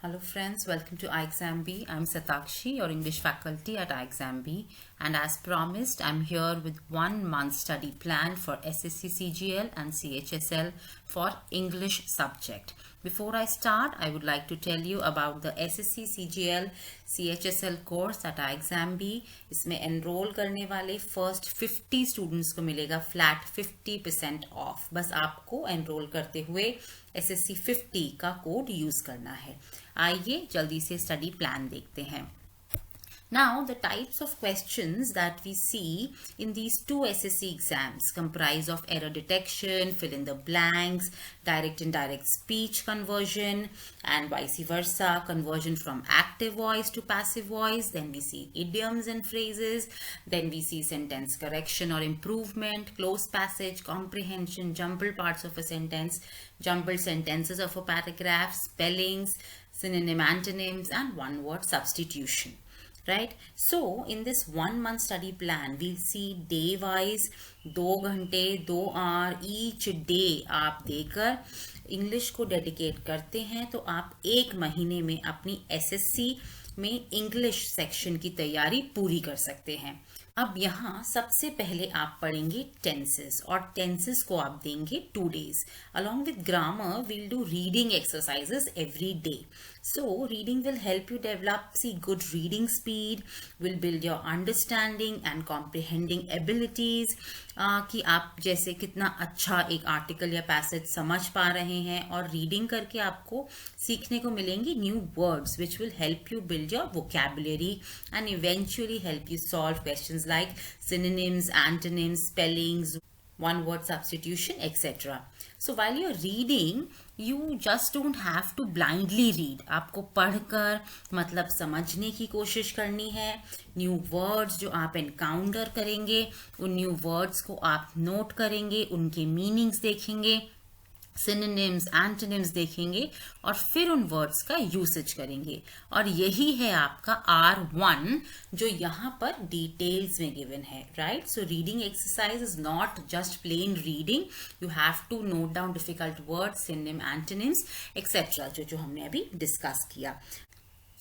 Hello friends, welcome to iExamB. I'm Satakshi, your English faculty at iExamB, and as promised, I'm here with 1 month study plan for SSC CGL and CHSL for English subject. Before I start, I would like to tell you about the SSC CGL CHSL course at iExamB. इसमें enroll करने वाले first 50 students को मिलेगा flat 50% off. बस आपको enroll करते हुए SSC 50 का कोड यूज करना है। आइए जल्दी से स्टडी प्लान देखते हैं। Now, the types of questions that we see in these two SSC exams comprise of error detection, fill in the blanks, direct indirect speech conversion, and vice versa, conversion from active voice to passive voice. Then we see idioms and phrases. Then we see sentence correction or improvement, close passage, comprehension, jumbled parts of a sentence, jumbled sentences of a paragraph, spellings, synonym antonyms, and one-word substitution. Right, so in this 1 month study plan we'll see day wise 2 घंटे 2 hour each day आप देकर English को dedicate करते हैं तो आप 1 महीने में अपनी SSC में इंग्लिश सेक्शन की तैयारी पूरी कर सकते हैं। अब यहाँ सबसे पहले आप पढ़ेंगे टेंसेस और टेंसेस को आप देंगे 2 days। Along with grammar, we'll do reading exercises every day. So reading will help you develop good reading speed, will build your understanding and comprehending abilities कि आप जैसे कितना अच्छा एक आर्टिकल या पैसेज समझ पा रहे हैं और रीडिंग करके आपको सीखने को मिलेंगे new words which will help you build your vocabulary and eventually help you solve questions like synonyms, antonyms, spellings, one word substitution, etc. So while you're reading, you just don't have to blindly read. आपको पढ़कर मतलब समझने की कोशिश करनी है। New words जो आप एनकाउंटर करेंगे उन न्यू वर्ड्स को आप नोट करेंगे, उनके मीनिंग्स देखेंगे, सिनोनिम्स एंटोनिम्स देखेंगे और फिर उन वर्ड्स का यूसेज करेंगे। और यही है आपका R1 जो यहाँ पर डिटेल्स में गिवन है। Right, so reading exercise is not just plain reading, you have to note down difficult words, synonym, antonyms etcetera जो हमने अभी डिस्कस किया।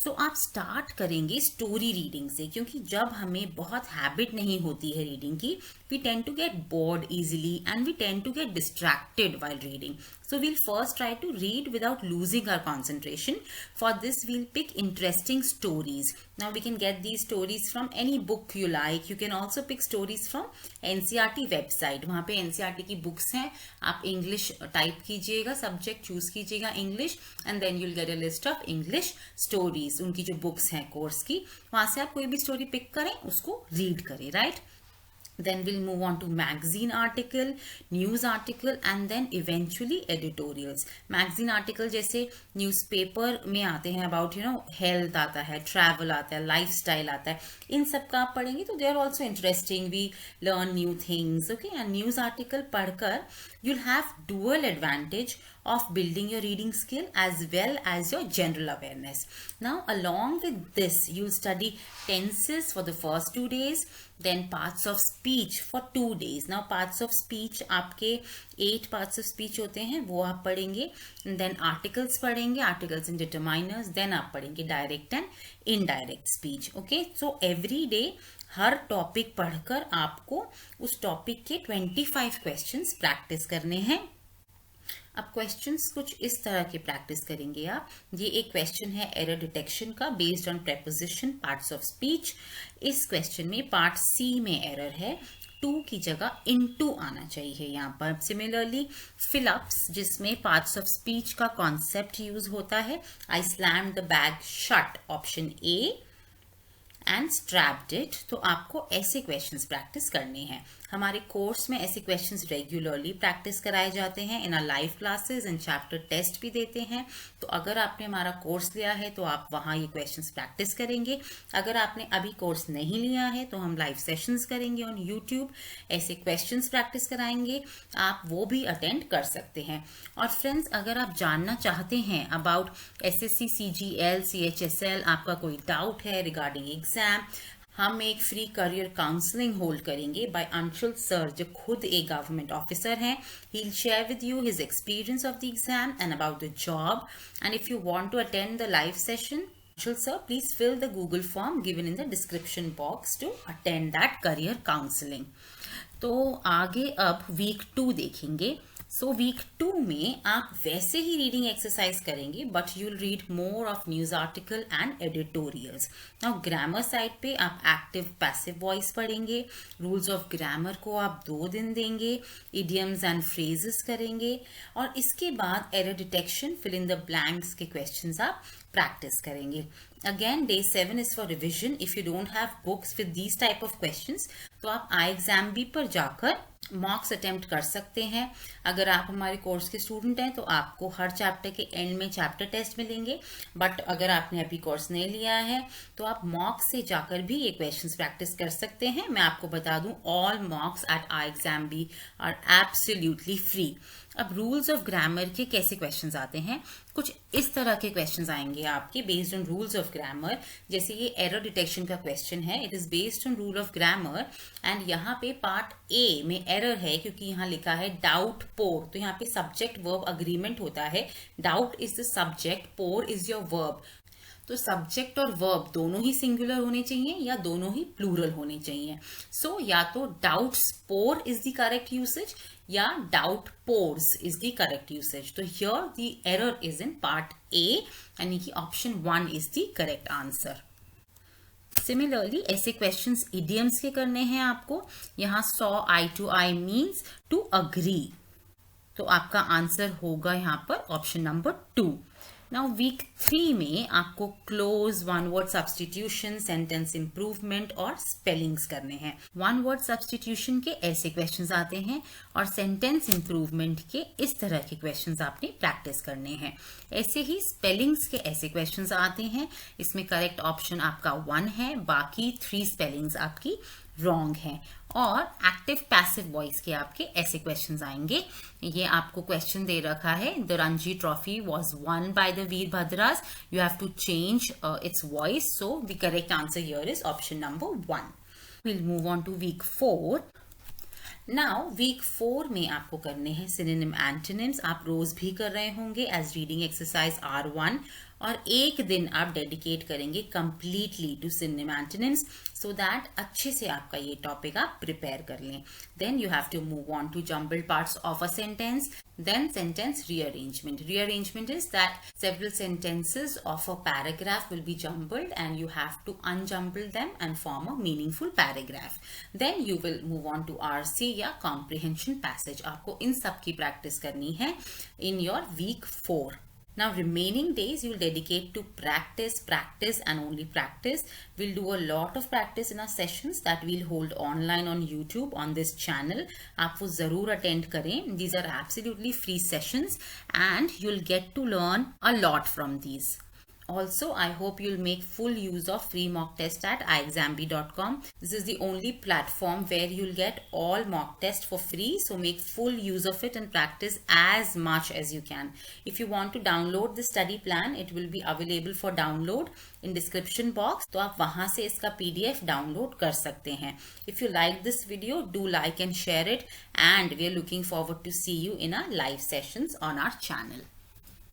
तो आप स्टार्ट करेंगे स्टोरी रीडिंग से, क्योंकि जब हमें बहुत हैबिट नहीं होती है रीडिंग की, we tend to get bored easily and we tend to get distracted while reading. So we'll first try to read without losing our concentration. For this we'll pick interesting stories. Now we can get these stories from any book you like. You can also pick stories from NCERT website. वहाँ पे NCERT की books हैं, आप English type कीजिएगा, subject choose कीजिएगा English and then you'll get a list of English stories. उनकी जो books हैं कोर्स की, वहां से आप कोई भी स्टोरी पिक करें, उसको रीड करें। Right, then we'll move on to magazine article, news article and then eventually editorials. Magazine article जैसे newspaper में आते हैं about health आता है, travel आता है, lifestyle आता है, इन सब का आप पढ़ेंगे तो they are also interesting, we learn new things. Okay, and news article पढ़कर you'll have dual advantage of building your reading skill as well as your general awareness. Now along with this you'll study tenses for the first 2 days, then parts of speech for 2 days. Now parts of speech आपके 8 parts of speech होते हैं, वो आप पढ़ेंगे। then articles पढ़ेंगे, articles and determiners, then आप पढ़ेंगे direct and indirect speech. Okay, so every day her topic पढ़कर आपको उस टॉपिक के 25 क्वेश्चंस प्रैक्टिस करने हैं। अब क्वेश्चंस कुछ इस तरह के प्रैक्टिस करेंगे आप। ये एक क्वेश्चन है एरर डिटेक्शन का based on preposition parts of speech. इस क्वेश्चन में पार्ट सी में एरर है, टू की जगह इनटू आना चाहिए यहाँ पर। सिमिलरली फिलअप्स जिसमें पार्ट्स ऑफ स्पीच का कॉन्सेप्ट यूज होता है, I slammed the bag shut, option A, and strapped it, तो आपको ऐसे क्वेश्चंस प्रैक्टिस करने हैं। हमारे कोर्स में ऐसे क्वेश्चंस रेगुलरली प्रैक्टिस कराए जाते हैं, in live classes and chapter test भी देते हैं। तो अगर आपने हमारा कोर्स लिया है तो आप वहां ये क्वेश्चंस प्रैक्टिस करेंगे। अगर आपने अभी कोर्स नहीं लिया है तो हम लाइव सेशंस करेंगे ऑन यूट्यूब, ऐसे क्वेश्चंस प्रैक्टिस कराएंगे, आप वो भी अटेंड कर सकते हैं। और फ्रेंड्स, अगर आप जानना चाहते हैं अबाउट SSC CGL CHSL, आपका कोई डाउट है रिगार्डिंग एग्जाम, हम एक फ्री करियर काउंसलिंग होल्ड करेंगे बाय अंशुल सर, जो खुद एक गवर्नमेंट ऑफिसर हैं. He will share with you his experience of the exam and about the job. And if you want to attend the live session, Anshul sir, please fill the Google form given in the description box to attend that career counseling. तो आगे अब week 2 देखेंगे. So weak 2 में आप वैसे ही reading exercise करेंगे, but you will read more of news article and editorials. Now grammar side पे आप एक्टिव पैसिव वॉइस पढ़ेंगे. रूल्स ऑफ ग्रामर को आप 2 दिन देंगे. इडियम्स एंड फ्रेजेस करेंगे. और इसके बाद error detection, fill in the blanks के क्वेश्चंस आप प्रैक्टिस करेंगे. Again, day 7 is for revision. If you don't have books with these type of questions, तो आप iExamB पर जाकर मॉक्स अटेम्प्ट कर सकते हैं. अगर आप हमारे कोर्स के स्टूडेंट हैं तो आपको हर चैप्टर के एंड में चैप्टर टेस्ट मिलेंगे. बट अगर आपने अभी कोर्स नहीं लिया है तो आप मॉक्स से जाकर भी ये क्वेश्चंस प्रैक्टिस कर सकते हैं. मैं आपको बता दूं, all mocks at iExamB are absolutely free. अब रूल्स ऑफ ग्रामर के कैसे क्वेश्चंस आते हैं? कुछ इस तरह के क्वेश्चंस आएंगे आपके based on rules of grammar. जैसे ये एरर डिटेक्शन का क्वेश्चन है, it is based on rule of grammar. And यहाँ पे पार्ट ए में एरर है क्योंकि यहाँ लिखा है डाउट पोर. तो यहाँ पे सब्जेक्ट वर्ब अग्रीमेंट होता है. Doubt is the subject, pour is your verb. तो सब्जेक्ट और वर्ब दोनों ही सिंगुलर होने चाहिए या दोनों ही प्लूरल होने चाहिए. सो या तो doubts pour is the correct usage या doubt pours is the correct usage. तो here the error is in part A, यानी कि option 1 is the correct answer. Similarly ऐसे क्वेश्चंस इडियम्स के करने हैं आपको. यहाँ saw eye to eye means to agree. तो आपका आंसर होगा यहाँ पर ऑप्शन नंबर 2. नाउ वीक 3 में आपको close, one word substitution, sentence improvement और स्पेलिंग्स करने हैं. वन वर्ड सब्स्टिट्यूशन के ऐसे क्वेश्चंस आते हैं और सेंटेंस इंप्रूवमेंट के इस तरह के क्वेश्चंस आपने प्रैक्टिस करने हैं. ऐसे ही स्पेलिंग्स के ऐसे क्वेश्चंस आते हैं. इसमें करेक्ट ऑप्शन आपका 1 है, बाकी 3 स्पेलिंग्स आपकी रॉन्ग है. और एक्टिव पैसिव वॉइस के आपके ऐसे क्वेश्चंस आएंगे. ये आपको क्वेश्चन दे रखा है, the Ranji Trophy was won by the Veerabhadras, you have to change its voice. So the correct answer here is option number 1. Will move on to week 4. Now week 4 में आपको करने हैं सिनोनिम एंटोनिम्स. आप रोज भी कर रहे होंगे एज रीडिंग एक्सरसाइज R1. और एक दिन आप डेडिकेट करेंगे completely to synonym antonyms so that अच्छे से आपका ये टॉपिक आप प्रिपेयर कर लें. Then you have to move on to jumbled parts of a sentence. Then sentence rearrangement. Rearrangement is that several sentences of a paragraph will be jumbled and you have to unjumble them and form a meaningful paragraph. Then you will move on to RC या comprehension passage. आपको इन सब की practice करनी है in your week 4. Now remaining days you will dedicate to practice and only practice. We'll do a lot of practice in our sessions that we'll hold online on YouTube on this channel. आप वो जरूर attend करें. These are absolutely free sessions and you'll get to learn a lot from these. Also, I hope you'll make full use of free mock test at iexamb.com. This is the only platform where you'll get all mock tests for free. So make full use of it and practice as much as you can. If you want to download the study plan, it will be available for download in description box. तो आप वहाँ से इसका PDF download कर सकते हैं. If you like this video, do like and share it. And we are looking forward to see you in our live sessions on our channel.